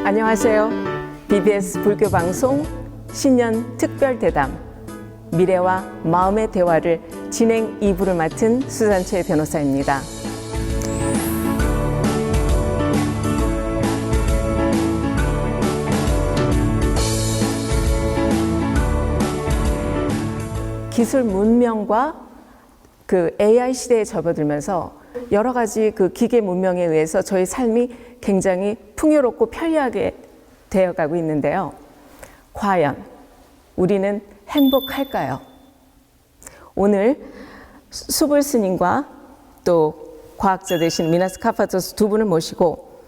안녕하세요. BBS불교방송 신년특별대담 미래와 마음의 대화를 진행 2부를 맡은 수산채 변호사입니다. 기술 문명과 그 AI 시대에 접어들면서 여러 가지 그 기계 문명에 의해서 저희 삶이 굉장히 풍요롭고 편리하게 되어가고 있는데요. 과연 우리는 행복할까요? 오늘 수불 스님과 또 과학자 되신 미나스 카파토스 두 분을 모시고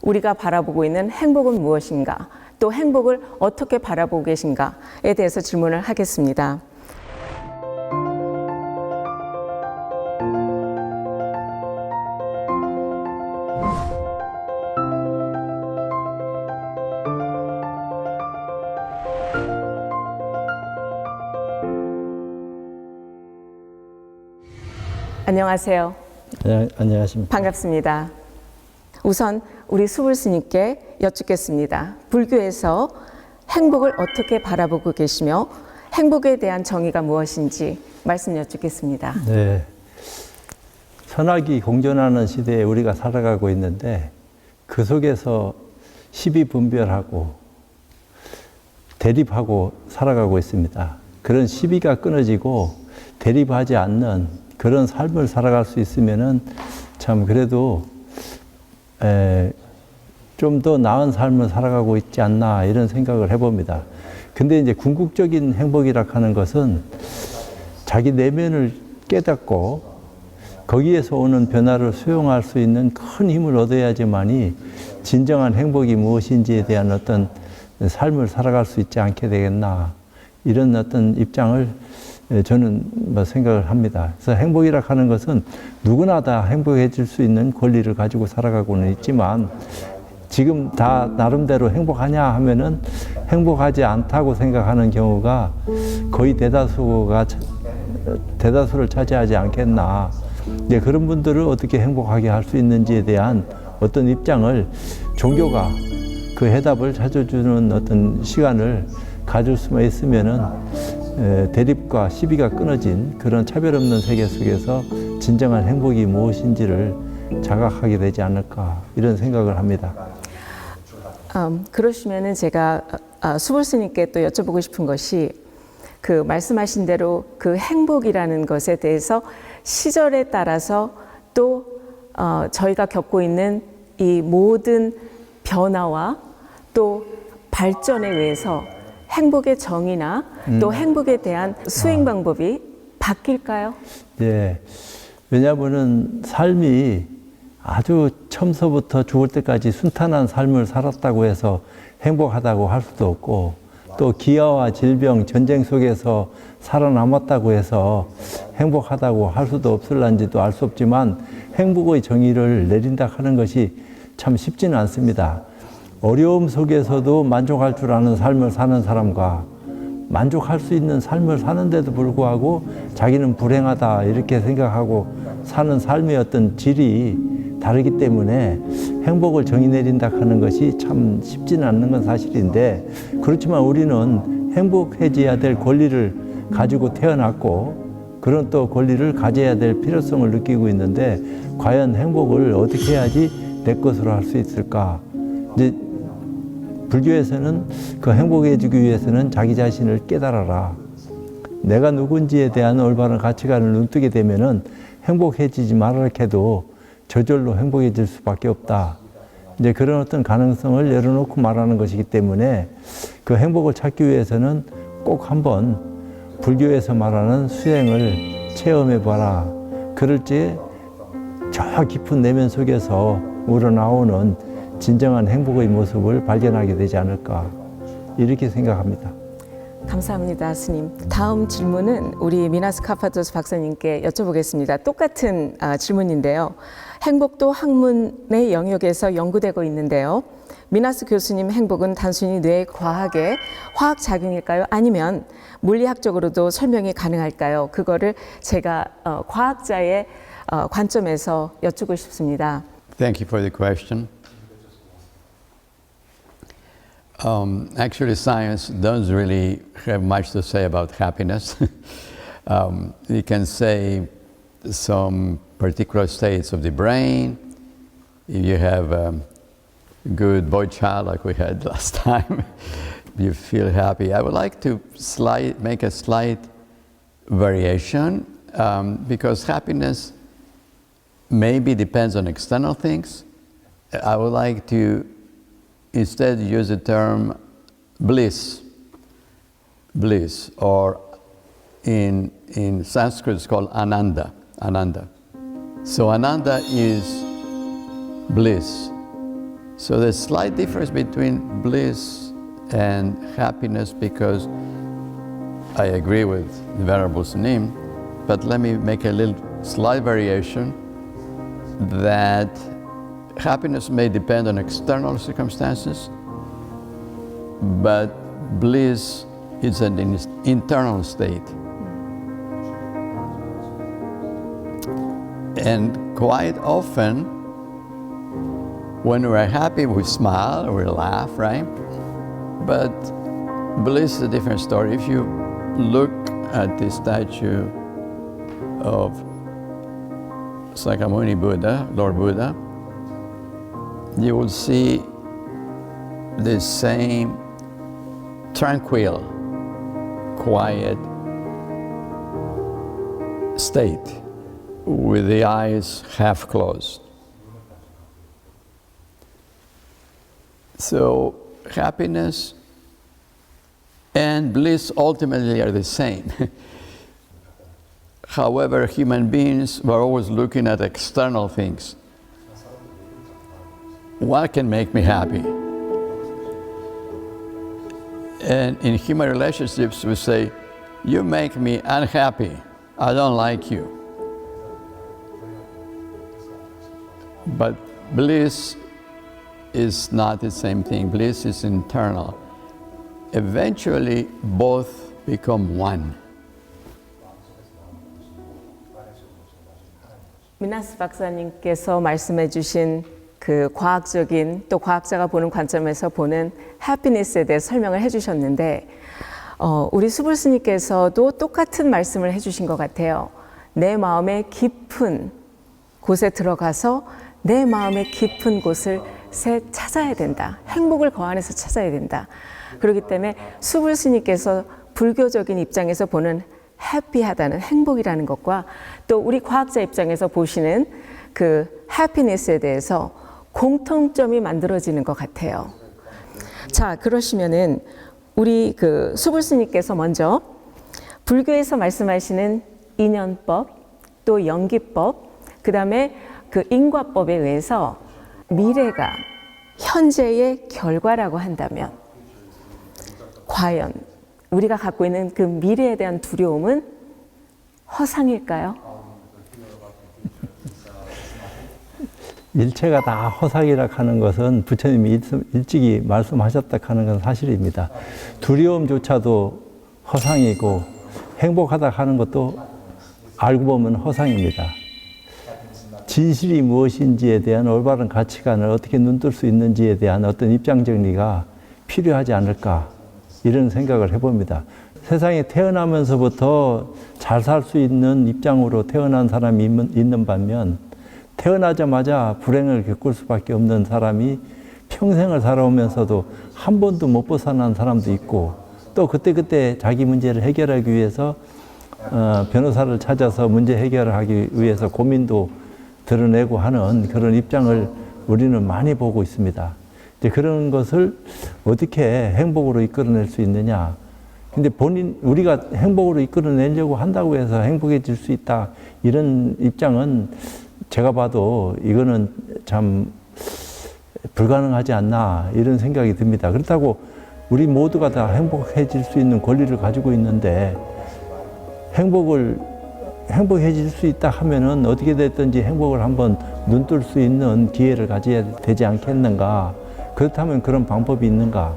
우리가 바라보고 있는 행복은 무엇인가, 또 행복을 어떻게 바라보고 계신가에 대해서 질문을 하겠습니다. 안녕하세요. 네, 안녕하십니까. 반갑습니다. 우선 우리 수불 스님께 여쭙겠습니다. 불교에서 행복을 어떻게 바라보고 계시며 행복에 대한 정의가 무엇인지 말씀 여쭙겠습니다. 네, 선악이 공존하는 시대에 우리가 살아가고 있는데 그 속에서 시비분별하고 대립하고 살아가고 있습니다. 그런 시비가 끊어지고 대립하지 않는 그런 삶을 살아갈 수 있으면은 참 그래도 좀 더 나은 삶을 살아가고 있지 않나 이런 생각을 해봅니다. 근데 이제 궁극적인 행복이라 하는 것은 자기 내면을 깨닫고 거기에서 오는 변화를 수용할 수 있는 큰 힘을 얻어야지만이 진정한 행복이 무엇인지에 대한 어떤 삶을 살아갈 수 있지 않게 되겠나 이런 어떤 입장을 저는 생각을 합니다. 그래서 행복이라 하는 것은 누구나 다 행복해질 수 있는 권리를 가지고 살아가고는 있지만 지금 다 나름대로 행복하냐 하면은 행복하지 않다고 생각하는 경우가 거의 대다수를 차지하지 않겠나. 이제 그런 분들을 어떻게 행복하게 할 수 있는지에 대한 어떤 입장을 종교가 그 해답을 찾아주는 어떤 시간을 가질 수만 있으면은 대립과 시비가 끊어진 그런 차별 없는 세계 속에서 진정한 행복이 무엇인지를 자각하게 되지 않을까 이런 생각을 합니다. 그러시면은 제가 수불 스님께 또 여쭤보고 싶은 것이 그 말씀하신 대로 그 행복이라는 것에 대해서 시절에 따라서 또 저희가 겪고 있는 이 모든 변화와 또 발전에 의해서 행복의 정의나 또 행복에 대한 수행 방법이 바뀔까요? 네. 왜냐하면은 삶이 아주 처음서부터 죽을 때까지 순탄한 삶을 살았다고 해서 행복하다고 할 수도 없고 또 기아와 질병, 전쟁 속에서 살아남았다고 해서 행복하다고 할 수도 없을런지도 알 수 없지만 행복의 정의를 내린다 하는 것이 참 쉽지는 않습니다. 어려움 속에서도 만족할 줄 아는 삶을 사는 사람과 만족할 수 있는 삶을 사는데도 불구하고 자기는 불행하다 이렇게 생각하고 사는 삶의 어떤 질이 다르기 때문에 행복을 정의 내린다 하는 것이 참 쉽지는 않는 건 사실인데 그렇지만 우리는 행복해져야 될 권리를 가지고 태어났고 그런 또 권리를 가져야 될 필요성을 느끼고 있는데 과연 행복을 어떻게 해야지 내 것으로 할 수 있을까? 이제 불교에서는 그 행복해지기 위해서는 자기 자신을 깨달아라. 내가 누군지에 대한 올바른 가치관을 눈뜨게 되면은 행복해지지 말아라 해도 저절로 행복해질 수밖에 없다. 이제 그런 어떤 가능성을 열어놓고 말하는 것이기 때문에 그 행복을 찾기 위해서는 꼭 한번 불교에서 말하는 수행을 체험해봐라. 그럴 때 저 깊은 내면 속에서 우러나오는 진정한 행복의 모습을 발견하게 되지 않을까 이렇게 생각합니다. 감사합니다, 스님. 다음 질문은 우리 미나스 카파토스 박사님께 여쭤보겠습니다. 똑같은 질문인데요. 행복도 학문의 영역에서 연구되고 있는데요. 미나스 교수님, 행복은 단순히 뇌의 과학의 화학작용일까요? 아니면 물리학적으로도 설명이 가능할까요? 그거를 제가 과학자의 관점에서 여쭙고 싶습니다. Thank you for the question. Actually, science doesn't really have much to say about happiness. We can say some particular states of the brain. If you have a good boy child like we had last time, you feel happy. I would like to make a slight variation because happiness maybe depends on external things. I would like to instead use the term bliss, or in Sanskrit it's called ananda. So ananda is bliss. So there's a slight difference between bliss and happiness because I agree with the Venerable Sunim, but let me make a little slight variation that happiness may depend on external circumstances, but bliss is an internal state. And quite often, when we're happy, we smile, we laugh, right? But bliss is a different story. If you look at the statue of Sakyamuni Buddha, Lord Buddha, you will see the same tranquil, quiet state with the eyes half closed. So happiness and bliss ultimately are the same. However, human beings were always looking at external things. What can make me happy? And in human relationships, we say, you make me unhappy. I don't like you. But bliss is not the same thing. Bliss is internal. Eventually, both become one. 미나스 박사님께서 말씀해 주신 그 과학적인 또 과학자가 보는 관점에서 보는 해피니스에 대해 설명을 해 주셨는데 우리 수불 스님께서도 똑같은 말씀을 해 주신 것 같아요. 내 마음의 깊은 곳에 들어가서 내 마음의 깊은 곳을 찾아야 된다. 행복을 그 안에서 찾아야 된다. 그렇기 때문에 수불 스님께서 불교적인 입장에서 보는 해피하다는 행복이라는 것과 또 우리 과학자 입장에서 보시는 그 해피니스에 대해서 공통점이 만들어지는 것 같아요. 자, 그러시면은 우리 그 수불 스님께서 먼저 불교에서 말씀하시는 인연법, 또 연기법, 그 다음에 그 인과법에 의해서 미래가 현재의 결과라고 한다면 과연 우리가 갖고 있는 그 미래에 대한 두려움은 허상일까요? 일체가 다 허상이라 하는 것은 부처님이 일찍이 말씀하셨다 하는 건 사실입니다. 두려움조차도 허상이고 행복하다 하는 것도 알고 보면 허상입니다. 진실이 무엇인지에 대한 올바른 가치관을 어떻게 눈뜰 수 있는지에 대한 어떤 입장 정리가 필요하지 않을까 이런 생각을 해봅니다. 세상에 태어나면서부터 잘 살 수 있는 입장으로 태어난 사람이 있는 반면 태어나자마자 불행을 겪을 수밖에 없는 사람이 평생을 살아오면서도 한 번도 못 벗어난 사람도 있고 또 그때그때 자기 문제를 해결하기 위해서 변호사를 찾아서 문제 해결을 하기 위해서 고민도 드러내고 하는 그런 입장을 우리는 많이 보고 있습니다. 이제 그런 것을 어떻게 행복으로 이끌어낼 수 있느냐. 근데 우리가 행복으로 이끌어내려고 한다고 해서 행복해질 수 있다. 이런 입장은 제가 봐도 이거는 참 불가능하지 않나 이런 생각이 듭니다. 그렇다고 우리 모두가 다 행복해질 수 있는 권리를 가지고 있는데 행복해질 수 있다 하면은 어떻게 됐든지 행복을 한번 눈뜰 수 있는 기회를 가져야 되지 않겠는가. 그렇다면 그런 방법이 있는가?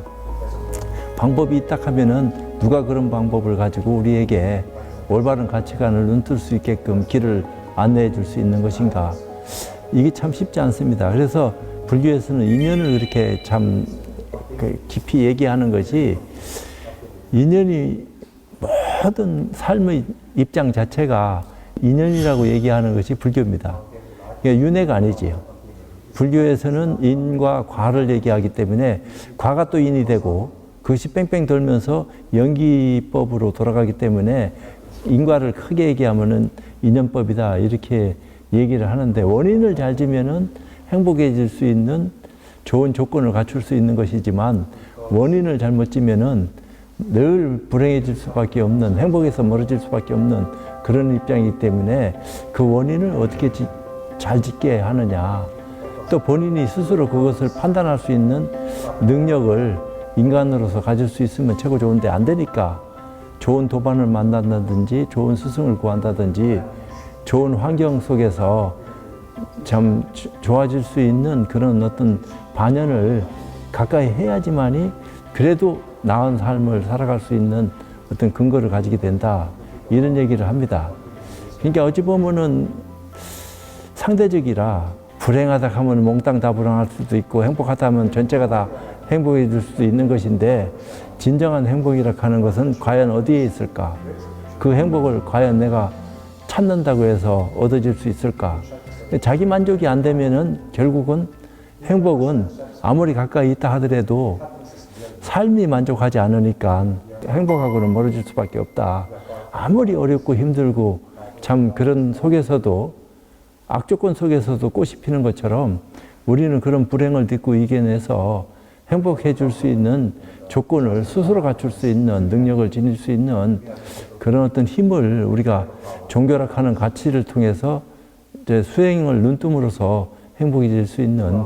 방법이 있다 하면은 누가 그런 방법을 가지고 우리에게 올바른 가치관을 눈뜰 수 있게끔 길을 안내해 줄 수 있는 것인가? 이게 참 쉽지 않습니다. 그래서 불교에서는 인연을 그렇게 참 깊이 얘기하는 것이 인연이 모든 삶의 입장 자체가 인연이라고 얘기하는 것이 불교입니다. 그러니까 윤회가 아니지요. 불교에서는 인과 과를 얘기하기 때문에 과가 또 인이 되고 그것이 뺑뺑 돌면서 연기법으로 돌아가기 때문에 인과를 크게 얘기하면은 인연법이다 이렇게 얘기를 하는데 원인을 잘 지면은 행복해질 수 있는 좋은 조건을 갖출 수 있는 것이지만 원인을 잘못 지면은 늘 불행해질 수밖에 없는 행복에서 멀어질 수밖에 없는 그런 입장이기 때문에 그 원인을 어떻게 잘 짓게 하느냐 또 본인이 스스로 그것을 판단할 수 있는 능력을 인간으로서 가질 수 있으면 최고 좋은데 안 되니까 좋은 도반을 만난다든지 좋은 스승을 구한다든지 좋은 환경 속에서 참 좋아질 수 있는 그런 어떤 반연을 가까이 해야지만이 그래도 나은 삶을 살아갈 수 있는 어떤 근거를 가지게 된다 이런 얘기를 합니다. 그러니까 어찌 보면은 상대적이라 불행하다 하면 몽땅 다 불행할 수도 있고 행복하다 하면 전체가 다 행복해질 수도 있는 것인데 진정한 행복이라 하는 것은 과연 어디에 있을까? 그 행복을 과연 내가 찾는다고 해서 얻어질 수 있을까? 자기 만족이 안 되면은 결국은 행복은 아무리 가까이 있다 하더라도 삶이 만족하지 않으니까 행복하고는 멀어질 수밖에 없다. 아무리 어렵고 힘들고 참 그런 속에서도 악조건 속에서도 꽃이 피는 것처럼 우리는 그런 불행을 딛고 이겨내서 행복해 줄 수 있는 조건을 스스로 갖출 수 있는 능력을 지닐 수 있는 그런 어떤 힘을 우리가 종교락하는 가치를 통해서 이제 수행을 눈뜸으로써 행복해질 수 있는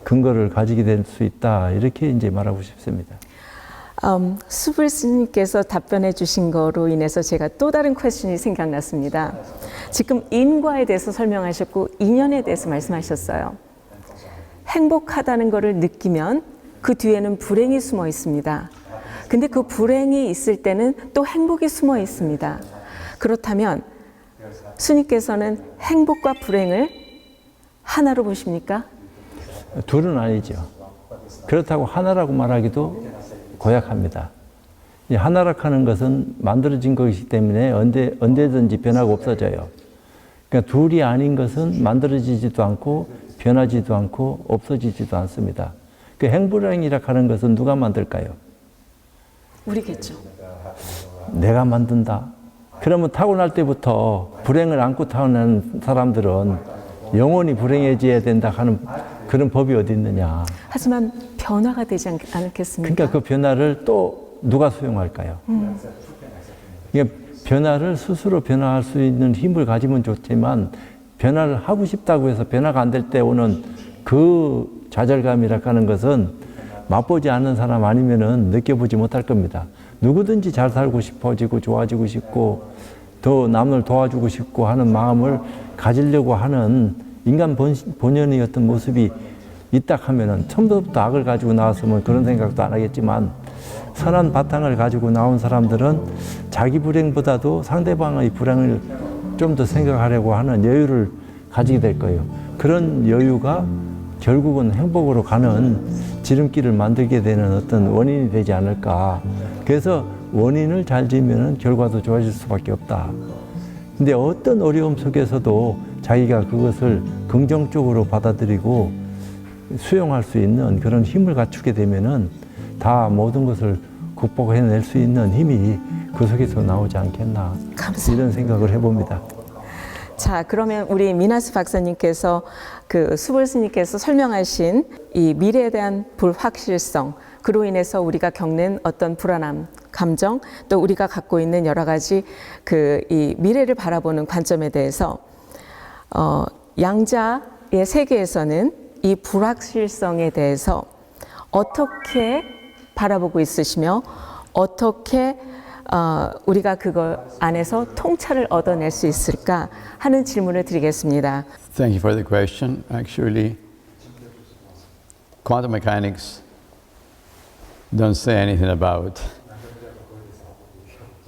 근거를 가지게 될 수 있다 이렇게 이제 말하고 싶습니다. 수불 스님께서 답변해 주신 거로 인해서 제가 또 다른 퀘스천이 생각났습니다. 지금 인과에 대해서 설명하셨고 인연에 대해서 말씀하셨어요. 행복하다는 것을 느끼면 그 뒤에는 불행이 숨어 있습니다. 근데 그 불행이 있을 때는 또 행복이 숨어 있습니다. 그렇다면 스님께서는 행복과 불행을 하나로 보십니까? 둘은 아니죠. 그렇다고 하나라고 말하기도 고약합니다. 이 하나라고 하는 것은 만들어진 것이기 때문에 언제든지 변하고 없어져요. 그러니까 둘이 아닌 것은 만들어지지도 않고 변하지도 않고 없어지지도 않습니다. 그 행불행이라 하는 것은 누가 만들까요? 우리겠죠. 내가 만든다. 그러면 타고날 때부터 불행을 안고 타고난 사람들은 영원히 불행해져야 된다 하는 그런 법이 어디 있느냐. 하지만 변화가 되지 않겠습니까? 그러니까 그 변화를 또 누가 수용할까요? 그러니까 변화를 스스로 변화할 수 있는 힘을 가지면 좋지만 변화를 하고 싶다고 해서 변화가 안 될 때 오는 그 좌절감이라 하는 것은 맛보지 않는 사람 아니면은 느껴보지 못할 겁니다. 누구든지 잘 살고 싶어지고 좋아지고 싶고 더 남을 도와주고 싶고 하는 마음을 가지려고 하는 인간 본연의 어떤 모습이 있다 하면은 처음부터 악을 가지고 나왔으면 그런 생각도 안 하겠지만 선한 바탕을 가지고 나온 사람들은 자기 불행보다도 상대방의 불행을 좀 더 생각하려고 하는 여유를 가지게 될 거예요. 그런 여유가 결국은 행복으로 가는 지름길을 만들게 되는 어떤 원인이 되지 않을까. 그래서 원인을 잘 지으면 결과도 좋아질 수밖에 없다. 근데 어떤 어려움 속에서도 자기가 그것을 긍정적으로 받아들이고 수용할 수 있는 그런 힘을 갖추게 되면은 다 모든 것을 극복해낼 수 있는 힘이 그 속에서 나오지 않겠나. 감사합니다. 이런 생각을 해봅니다. 자, 그러면 우리 미나스 박사님께서 그 수불 스님께서 설명하신 이 미래에 대한 불확실성, 그로 인해서 우리가 겪는 어떤 불안함, 감정, 또 우리가 갖고 있는 여러 가지 그 이 미래를 바라보는 관점에 대해서 양자의 세계에서는 이 불확실성에 대해서 어떻게 바라보고 있으시며 어떻게 우리가 그거 안에서 통찰을 얻어낼 수 있을까 하는 질문을 드리겠습니다. Thank you for the question. Actually, quantum mechanics don't say anything about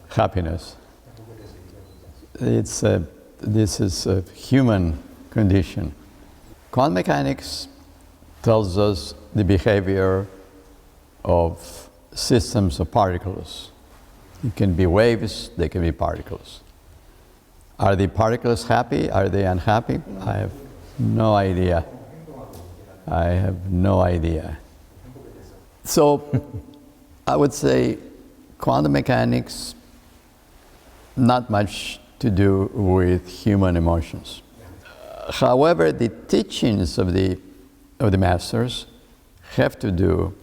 happiness. This is a human condition. Quantum mechanics tells us the behavior of systems of particles. It can be waves, they can be particles. Are the particles happy? Are they unhappy? I have no idea. I have no idea. So I would say quantum mechanics, not much to do with human emotions. However, the teachings of the masters have to do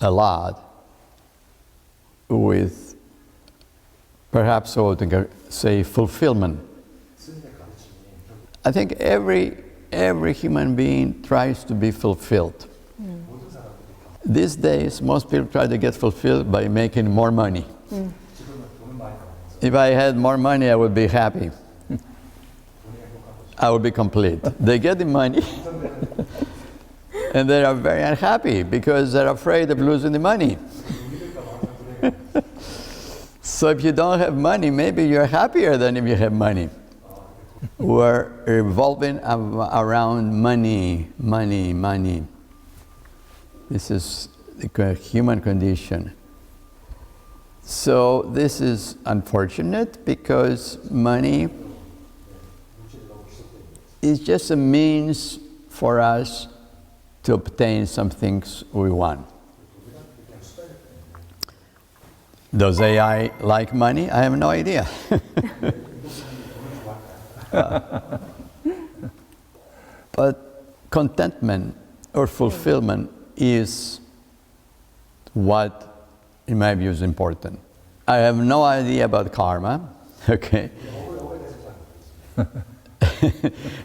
a lot with perhaps what we can say fulfillment. I think every human being tries to be fulfilled. These days, most people try to get fulfilled by making more money. If I had more money, I would be happy. I would be complete. They get the money and they are very unhappy because they're afraid of losing the money. So if you don't have money, maybe you're happier than if you have money. We're revolving around money, money, money. This is the human condition. So this is unfortunate because money is just a means for us to obtain some things we want. Does AI like money? I have no idea. But contentment or fulfillment is what, in my view, is important. I have no idea about karma, okay?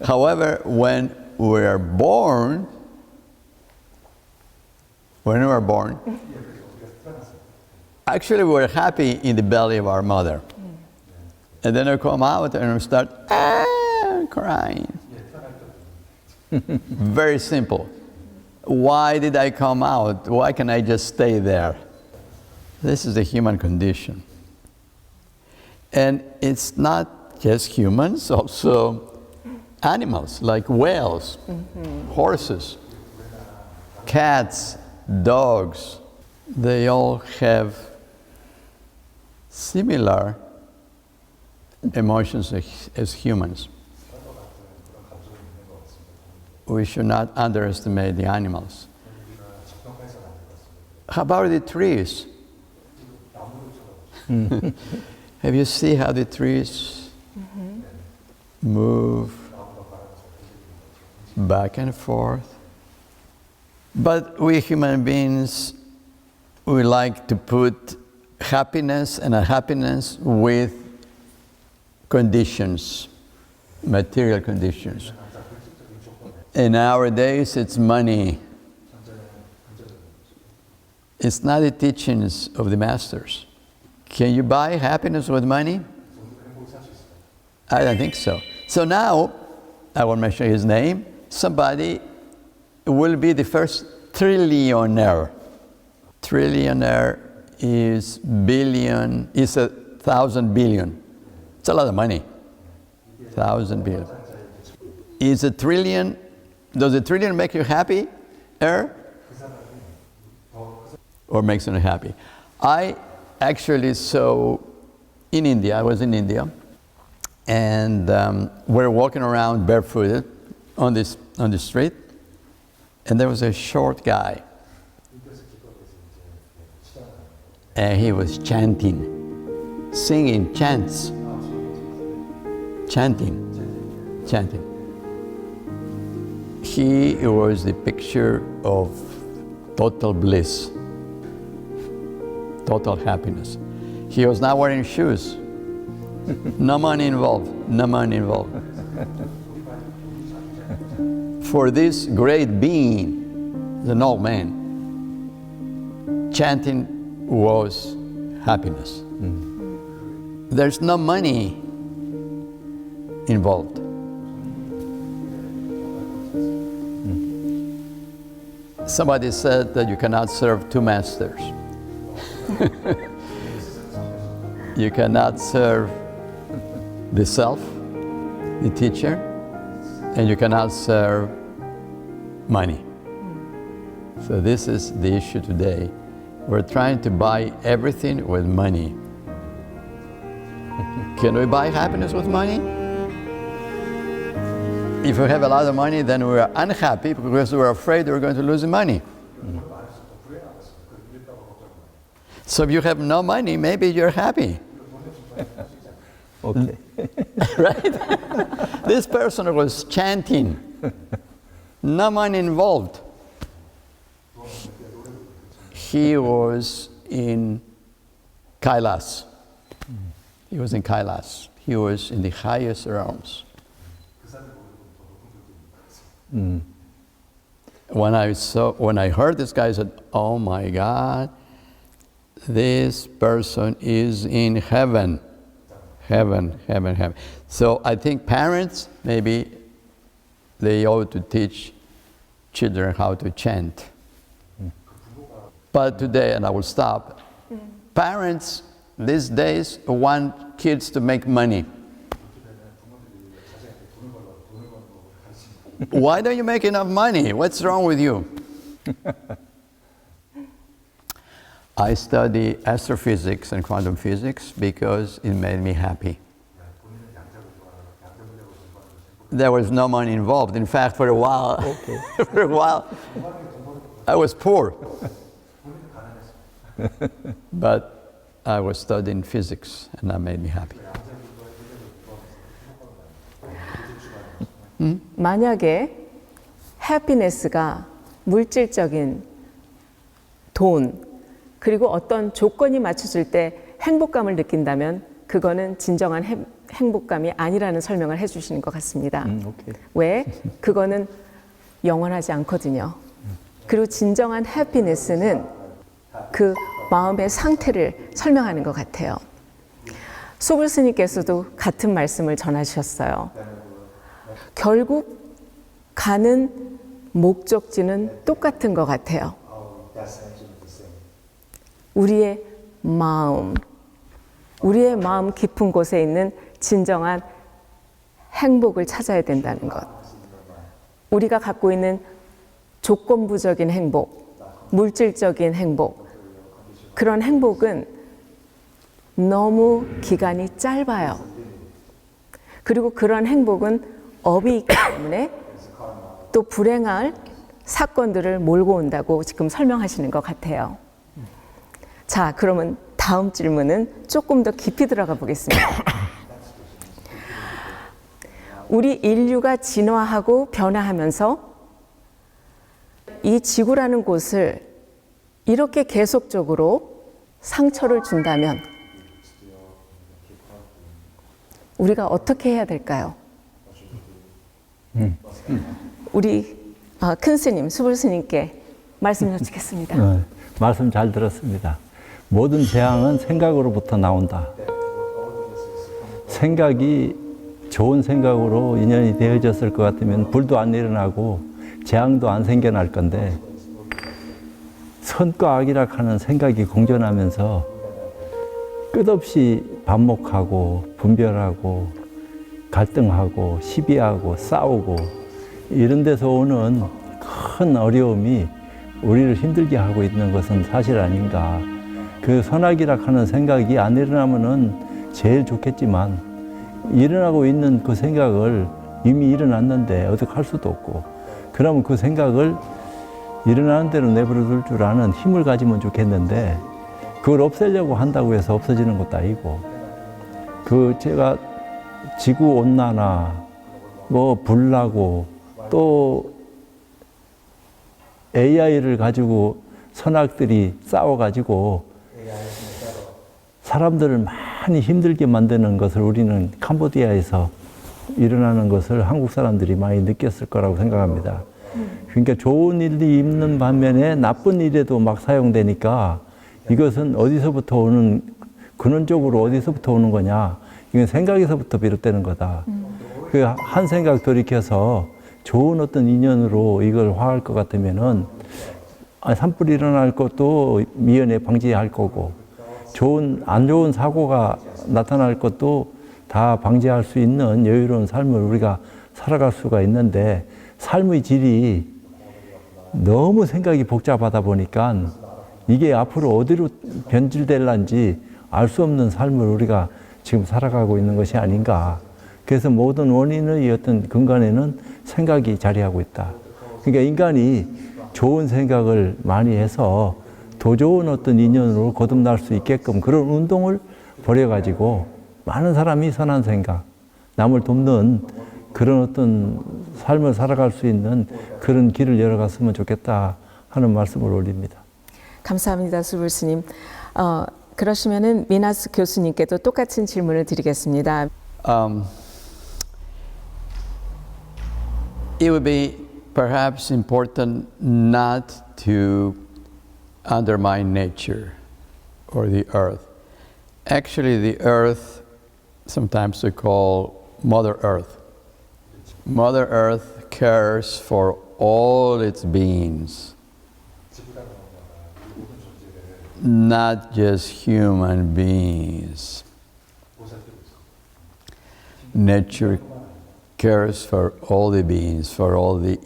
However, when we are born, actually we're happy in the belly of our mother. And then we come out and we start crying. Very simple. Why did I come out? Why can't I just stay there? This is the human condition. And it's not just humans, also animals like whales, horses, cats, dogs. They all have similar emotions as humans. We should not underestimate the animals. How about the trees? Have you seen how the trees move back and forth? But we human beings, we like to put happiness and unhappiness with conditions, material conditions. And nowadays it's money. It's not the teachings of the masters. Can you buy happiness with money? I don't think so. So now, I won't mention his name, somebody will be the first trillionaire. Trillionaire is 1,000 billion. It's a lot of money. 1,000 billion. Is a trillion, does a trillion make you happy? Or makes you happy? I actually saw in India, I was in India, and we're walking around barefooted on the street, and there was a short guy, and he was chanting, singing chants, chanting. He was the picture of total bliss, total happiness. He was not wearing shoes. No money involved, no money involved. For this great being, an old man, chanting was happiness. There's no money involved. Somebody said that you cannot serve two masters. You cannot serve the self, the teacher, and you cannot serve money. So this is the issue today. we're trying to buy everything with money. Can we buy happiness with money? If we have a lot of money, then we are unhappy because we're afraid we're going to lose the money. So if you have no money, maybe you're happy. Okay. Right? This person was chanting. No money involved. He was in Kailas. He was in Kailas. He was in the highest realms. When I heard this guy, I said, "Oh my God, this person is in heaven, heaven, heaven, heaven." So I think parents, maybe they ought to teach children how to chant. But today, and I will stop, parents these days want kids to make money. Why don't you make enough money? What's wrong with you? I study astrophysics and quantum physics because it made me happy. There was no money involved. In fact, for a while, I was poor. But I was studying physics, and that made me happy. 만약에 해피니스가 물질적인 돈, 그리고 어떤 조건이 맞춰질 때 행복감을 느낀다면 그거는 진정한 행복감이 아니라는 설명을 해주시는 것 같습니다. 왜? 그거는 영원하지 않거든요. 그리고 진정한 해피니스는 그 마음의 상태를 설명하는 것 같아요. 소불 스님께서도 같은 말씀을 전하셨어요. 결국 가는 목적지는 똑같은 것 같아요. 우리의 마음 깊은 곳에 있는 진정한 행복을 찾아야 된다는 것. 우리가 갖고 있는 조건부적인 행복, 물질적인 행복, 그런 행복은 너무 기간이 짧아요. 그리고 그런 행복은 업이 있기 때문에 또 불행할 사건들을 몰고 온다고 지금 설명하시는 것 같아요. 자, 그러면 다음 질문은 조금 더 깊이 들어가 보겠습니다. 우리 인류가 진화하고 변화하면서 이 지구라는 곳을 이렇게 계속적으로 상처를 준다면 우리가 어떻게 해야 될까요? 우리 큰 스님, 수불 스님께 말씀 여쭙겠습니다. 말씀 잘 들었습니다. 모든 재앙은 생각으로부터 나온다. 생각이 좋은 생각으로 인연이 되어졌을 것 같으면 불도 안 일어나고 재앙도 안 생겨날 건데, 선과 악이라 하는 생각이 공존하면서 끝없이 반목하고 분별하고 갈등하고 시비하고 싸우고 이런 데서 오는 큰 어려움이 우리를 힘들게 하고 있는 것은 사실 아닌가. 그 선악이라 하는 생각이 안 일어나면은 제일 좋겠지만 일어나고 있는 그 생각을 이미 일어났는데 어떻게 할 수도 없고, 그러면 그 생각을 일어나는 대로 내버려 둘 줄 아는 힘을 가지면 좋겠는데 그걸 없애려고 한다고 해서 없어지는 것도 아니고, 그 제가 지구 온난화, 뭐 불나고 또 AI를 가지고 선악들이 싸워가지고 사람들을 많이 힘들게 만드는 것을 우리는 캄보디아에서 일어나는 것을 한국 사람들이 많이 느꼈을 거라고 생각합니다. 그러니까 좋은 일이 있는 반면에 나쁜 일에도 막 사용되니까 이것은 어디서부터 오는, 근원적으로 어디서부터 오는 거냐. 이건 생각에서부터 비롯되는 거다. 그 한 생각 돌이켜서 좋은 어떤 인연으로 이걸 화할 것 같으면은 산불이 일어날 것도 미연에 방지할 거고, 안 좋은 사고가 나타날 것도 다 방지할 수 있는 여유로운 삶을 우리가 살아갈 수가 있는데, 삶의 질이 너무 생각이 복잡하다 보니까 이게 앞으로 어디로 변질될란지 알 수 없는 삶을 우리가 지금 살아가고 있는 것이 아닌가. 그래서 모든 원인의 어떤 근간에는 생각이 자리하고 있다. 그러니까 인간이 좋은 생각을 많이 해서 더 좋은 어떤 인연으로 거듭날 수 있게끔 그런 운동을 벌여가지고 많은 사람이 선한 생각, 남을 돕는 그런 어떤 삶을 살아갈 수 있는 그런 길을 열어갔으면 좋겠다 하는 말씀을 올립니다. 감사합니다, 수불스님. 그러시면은 미나스 교수님께도 똑같은 질문을 드리겠습니다. It would be perhaps important not to undermine nature or the earth. Actually, the earth, sometimes we call Mother Earth. Mother Earth cares for all its beings, not just human beings. Nature cares for all the beings, for all the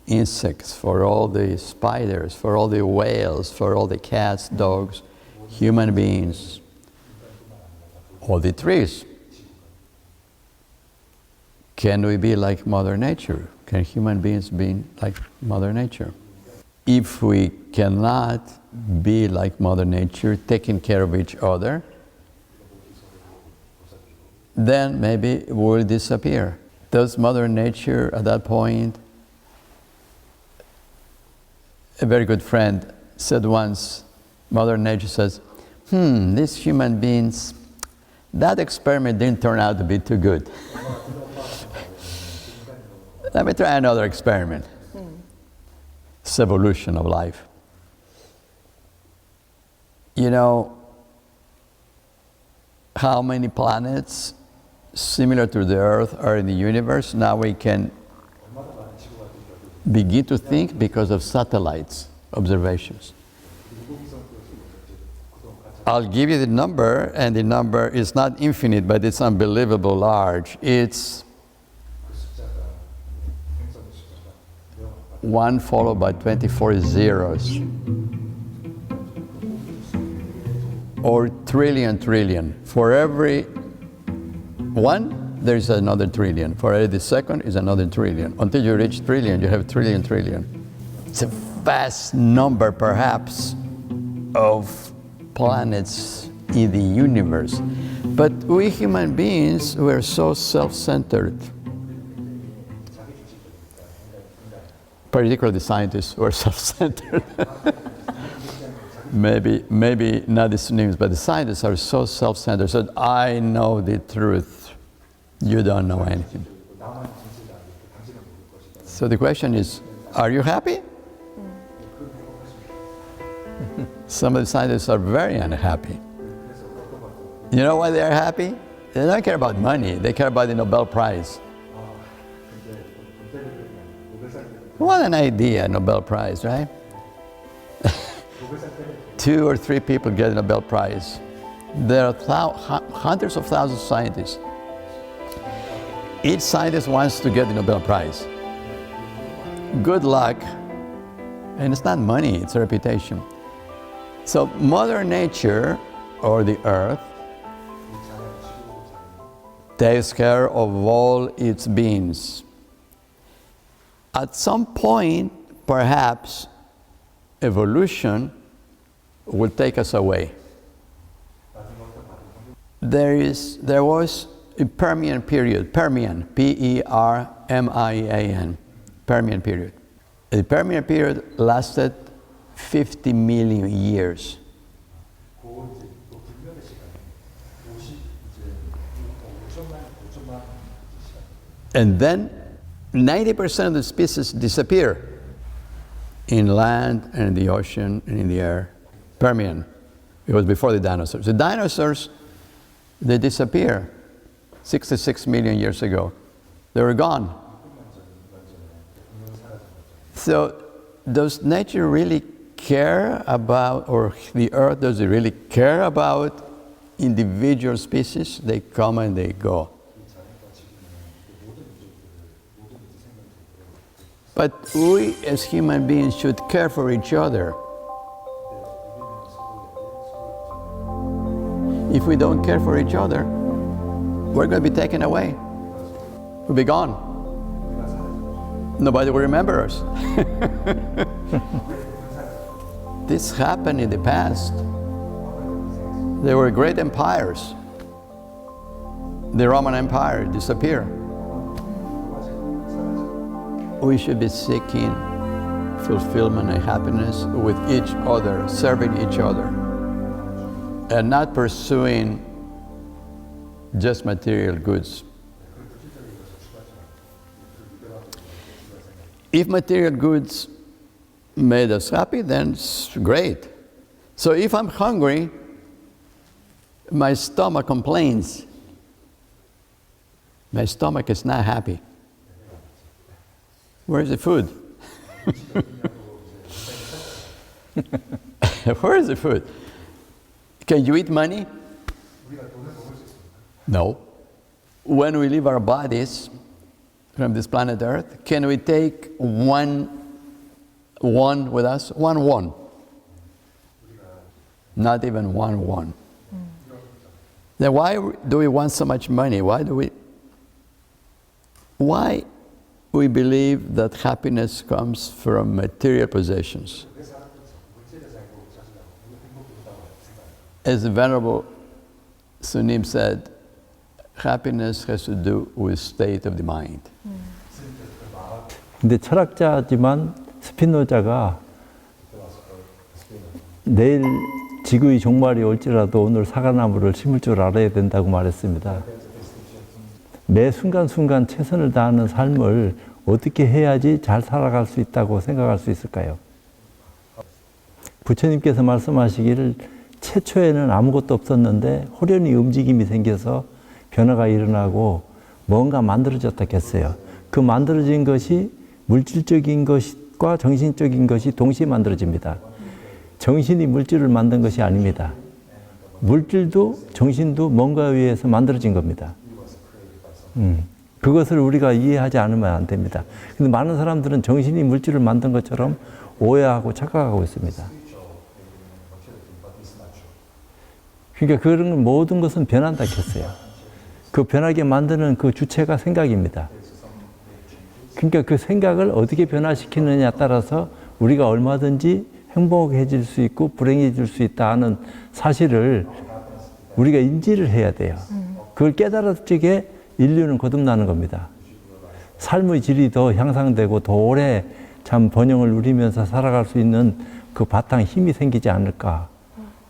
insects, for all the spiders, for all the whales, for all the cats, dogs, human beings, all the trees. Can we be like Mother Nature? Can human beings be like Mother Nature? If we cannot be like Mother Nature, taking care of each other, then maybe we'll disappear. Does Mother Nature at that point? A very good friend said once, Mother Nature says, these human beings, that experiment didn't turn out to be too good. Let me try another experiment. It's evolution of life. You know how many planets similar to the Earth are in the universe? Now we can begin to think because of satellites observations. I'll give you the number, and the number is not infinite, but it's unbelievable large. It's 1 followed by 24 zeros. Or trillion. For every one, there's another trillion. For every second is another trillion. Until you reach trillion, you have trillion. It's a vast number, perhaps, of planets in the universe. But we human beings, we're so self-centered. Particularly the scientists who are self-centered. maybe not the students, but the scientists are so self-centered. So I know the truth. You don't know anything. So the question is, are you happy? Some of the scientists are very unhappy. You know why they are happy? They don't care about money. They care about the Nobel Prize. What an idea, Nobel Prize, right? 2 or 3 people get a Nobel Prize. There are hundreds of thousands of scientists. Each scientist wants to get the Nobel Prize. Good luck. And it's not money, it's a reputation. So Mother Nature, or the Earth, takes care of all its beings. At some point, perhaps, evolution will take us away. There was a Permian period, P-E-R-M-I-A-N, Permian period. The Permian period lasted 50 million years. And then 90% of the species disappear in land and in the ocean and in the air. Permian. It was before the dinosaurs. The dinosaurs, they disappear 66 million years ago. They were gone. So does nature really care about, or the Earth, does it really care about individual species? They come and they go. But we as human beings should care for each other. if we don't care for each other, we're going to be taken away. We'll be gone. Nobody will remember us. This happened in the past. There were great empires. The Roman Empire disappeared. We should be seeking fulfillment and happiness with each other, serving each other, and not pursuing just material goods. If material goods made us happy, then it's great. So if I'm hungry, my stomach complains. My stomach is not happy. Where's the food? Where is the food? Can you eat money? No. When we leave our bodies from this planet Earth, can we take one with us? One. Not even one. Then why do we want so much money? Why we believe that happiness comes from material possessions? As the Venerable Sunim said, happiness has to do with state of the mind. 근데 철학자지만 스피노자가 내일 지구의 종말이 올지라도 오늘 사과나무를 심을 줄 알아야 된다고 말했습니다. 매 순간순간 최선을 다하는 삶을 어떻게 해야지 잘 살아갈 수 있다고 생각할 수 있을까요? 부처님께서 말씀하시기를 최초에는 아무것도 없었는데 호련히 움직임이 생겨서 변화가 일어나고 뭔가 만들어졌다 했어요. 그 만들어진 것이 물질적인 것과 정신적인 것이 동시에 만들어집니다. 정신이 물질을 만든 것이 아닙니다. 물질도 정신도 뭔가에 의해서 만들어진 겁니다. 그것을 우리가 이해하지 않으면 안 됩니다. 근데 많은 사람들은 정신이 물질을 만든 것처럼 오해하고 착각하고 있습니다. 그러니까 그런 모든 것은 변한다 했어요. 그 변하게 만드는 그 주체가 생각입니다. 그러니까 그 생각을 어떻게 변화시키느냐에 따라서 우리가 얼마든지 행복해질 수 있고 불행해질 수 있다 하는 사실을 우리가 인지를 해야 돼요. 그걸 깨달을 적에 인류는 거듭나는 겁니다. 삶의 질이 더 향상되고 더 오래 참 번영을 누리면서 살아갈 수 있는 그 바탕 힘이 생기지 않을까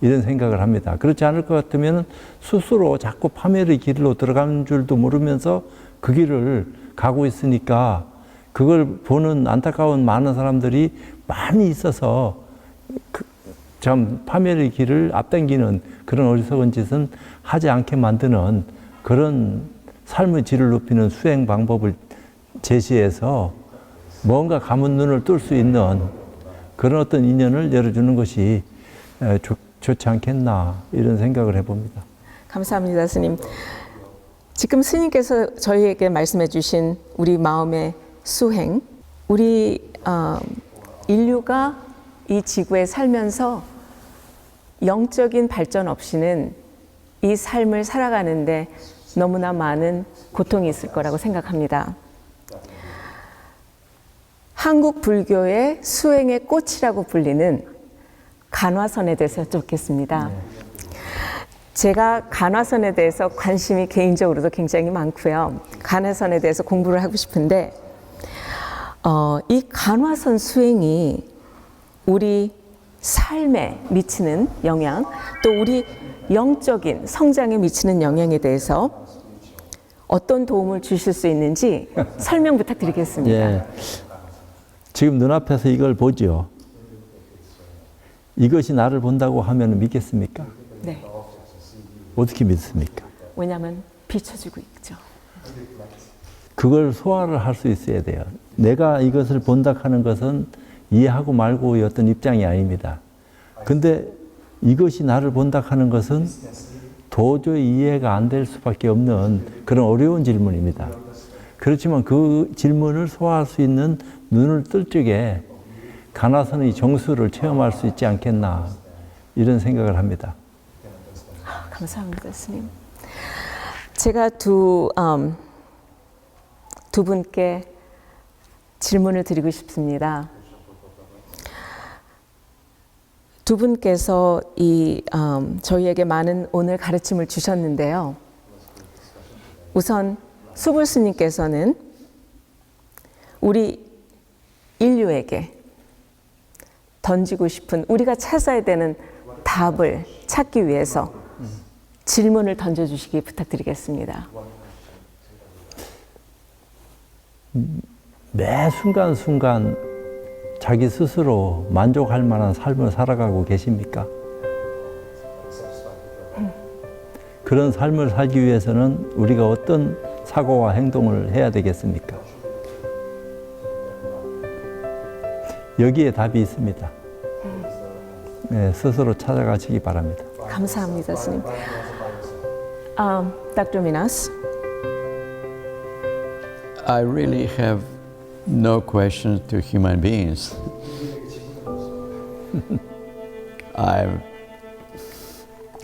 이런 생각을 합니다. 그렇지 않을 것 같으면 스스로 자꾸 파멸의 길로 들어가는 줄도 모르면서 그 길을 가고 있으니까 그걸 보는 안타까운 많은 사람들이 많이 있어서 참 파멸의 길을 앞당기는 그런 어리석은 짓은 하지 않게 만드는 그런 삶의 질을 높이는 수행 방법을 제시해서 뭔가 감은 눈을 뜰 수 있는 그런 어떤 인연을 열어주는 것이 좋지 않겠나 이런 생각을 해봅니다. 감사합니다, 스님. 지금 스님께서 저희에게 말씀해 주신 우리 마음의 수행, 우리 인류가 이 지구에 살면서 영적인 발전 없이는 이 삶을 살아가는데 너무나 많은 고통이 있을 거라고 생각합니다. 한국 불교의 수행의 꽃이라고 불리는 간화선에 대해서 여쭙겠습니다. 제가 간화선에 대해서 관심이 개인적으로도 굉장히 많고요. 간화선에 대해서 공부를 하고 싶은데 이 간화선 수행이 우리 삶에 미치는 영향, 또 우리 영적인 성장에 미치는 영향에 대해서 어떤 도움을 주실 수 있는지 설명 부탁드리겠습니다. 예. 지금 눈앞에서 이걸 보죠. 이것이 나를 본다고 하면 믿겠습니까? 네. 어떻게 믿습니까? 왜냐하면 비춰주고 있죠. 그걸 소화를 할 수 있어야 돼요. 내가 이것을 본다 하는 것은 이해하고 말고의 어떤 입장이 아닙니다. 근데 이것이 나를 본다 하는 것은 도저히 이해가 안 될 수밖에 없는 그런 어려운 질문입니다. 그렇지만 그 질문을 소화할 수 있는 눈을 뜰 적에 간화선의 정수를 체험할 수 있지 않겠나 이런 생각을 합니다. 감사합니다, 스님. 제가 두 분께 질문을 드리고 싶습니다. 두 분께서 저희에게 많은 오늘 가르침을 주셨는데요. 우선 수불 스님께서는 우리 인류에게 던지고 싶은, 우리가 찾아야 되는 답을 찾기 위해서 질문을 던져주시기 부탁드리겠습니다. 매 순간순간 자기 스스로 만족할 만한 삶을 살아가고 계십니까? 그런 삶을 살기 위해서는 우리가 어떤 사고와 행동을 해야 되겠습니까? 여기에 답이 있습니다. 네, 스스로 찾아가시기 바랍니다. 감사합니다, 스님. Dr. Minas. I really have no questions to human beings. I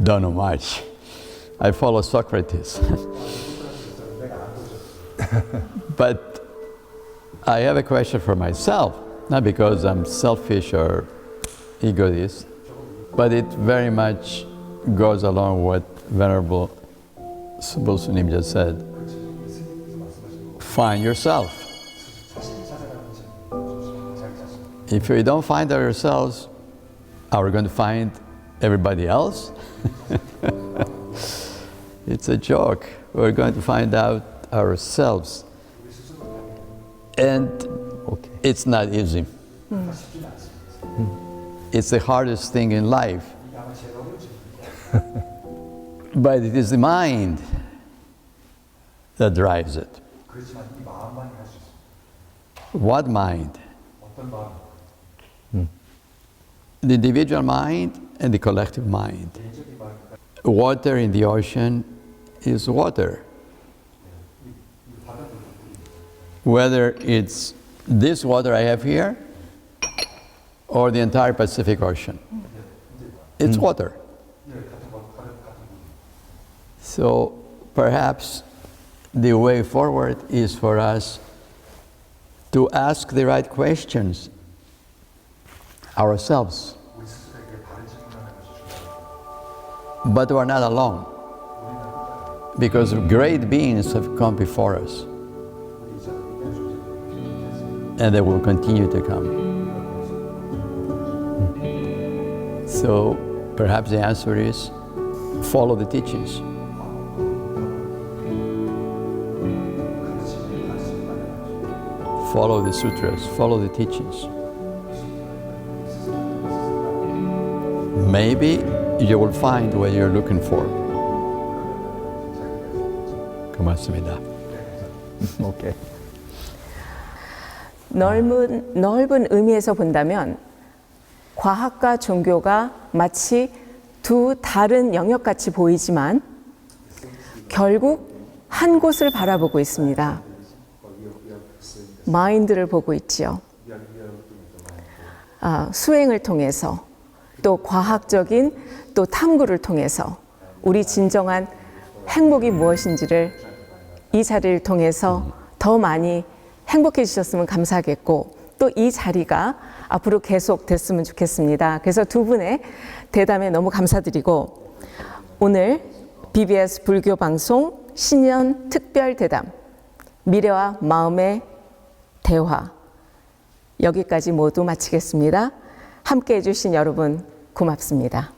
don't know much. I follow Socrates. But I have a question for myself, not because I'm selfish or egoist, but it very much goes along what Venerable Sunim just said. Find yourself. If we don't find ourselves, are we going to find everybody else? It's a joke. We're going to find out ourselves. And it's not easy. It's the hardest thing in life. But it is the mind that drives it. What mind? The individual mind and the collective mind. Water in the ocean is water. Whether it's this water I have here or the entire Pacific Ocean, it's water. So perhaps the way forward is for us to ask the right questions ourselves. But we're not alone, because great beings have come before us, and they will continue to come. So perhaps the answer is follow the teachings. Follow the sutras, follow the teachings. Maybe you will find what you're looking for. 고맙습니다. 오케이. 넓은 의미에서 본다면 과학과 종교가 마치 두 다른 영역같이 보이지만 결국 한 곳을 바라보고 있습니다. 마인드를 보고 있지요. 수행을 통해서, 또 과학적인 또 탐구를 통해서 우리 진정한 행복이 무엇인지를 이 자리를 통해서 더 많이 행복해지셨으면 감사하겠고, 또 이 자리가 앞으로 계속 됐으면 좋겠습니다. 그래서 두 분의 대담에 너무 감사드리고, 오늘 BBS 불교방송 신년 특별대담 미래와 마음의 대화, 여기까지 모두 마치겠습니다. 함께 해주신 여러분 고맙습니다.